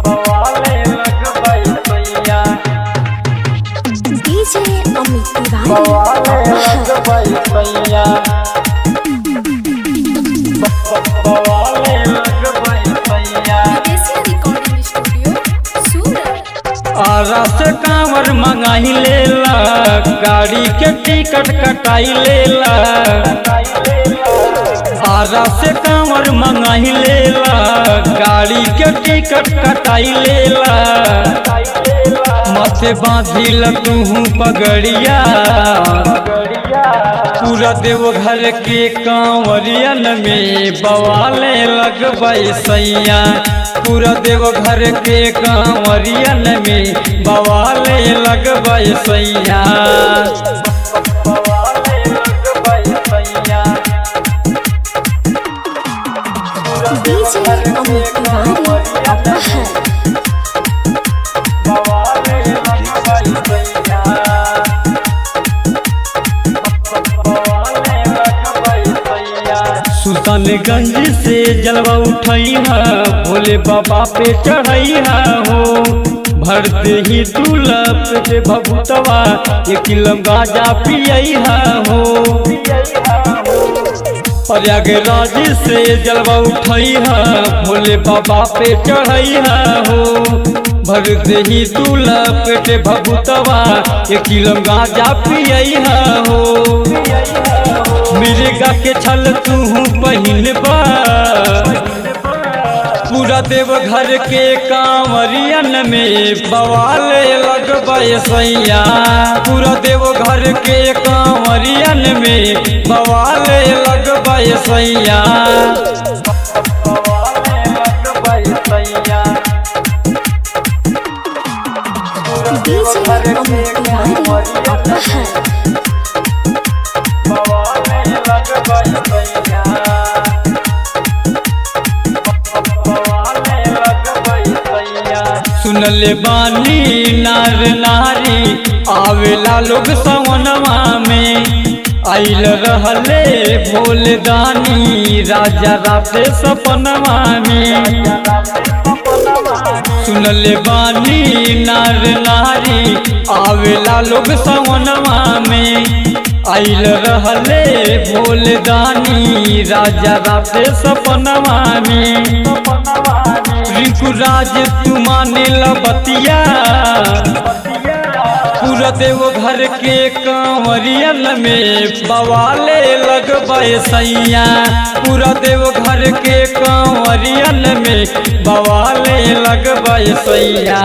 बवाले लगबै सैया डीजे अमित तिवारी बवाले लगबै सैया बवाले लगबै सैया विदेशी रिकॉर्डिंग स्टूडियो सूरत। आरा से कांवर मंगाई लेला, गाड़ी के टिकट कटाई लेला। आरा से कांवर मंगाई लेला, गाड़ी के टिकट कटाई लेला। माथे बांधिल तू पगड़िया, पूरा देवघर के कांवरियन में बवाले लगबै सैया। पूरा देवघर के कांवरियन में बवाले लगबै सैया। बवाले लगबै सैया। डीजे अमित तिवारी अपहर। बवाले लगबै सैया। बवाले लगबै सैया। सुल्तानगंज से जलवा उठाई है, भोले बाबा पे चढ़ाई है हो। भरते ही तुलप पे भभुतवा, एक किलो गाजा पियई है हो। प्रयागराज से जलवा उठाई है, भोले बाबा पे चढ़ाई है हो। भरते ही तुलप पे भभुतवा, एक किलो गाजा पियई है हो। मिर्गा के छल तू पहिन बा, पूरा देवघर के कांवरियन में बवाले लगबै सैया। पूरा देवघर के कांवरियन में बवाले लगबै सैया। बवाले लगबै सैया। डीजे अमित तिवारी अपहर। बवाले लगबै सैया। बवाले लगबै सैया। सुनले बानी नार नारी आवेला लोग सवनवा में। आइल रहले भोले दानी राजा राते सपनवा में। सुनले बानी नार नारी आवेला लोग सवनवा में। आइल रहले भोले दानी राजा राते सपनवा में। रिंकू राज तू माने बतिया, पूरा देवघर के कांवरियन में बवाले लगबै सैया। पूरा देवघर के कांवरियन में बवाले लगबै सैया।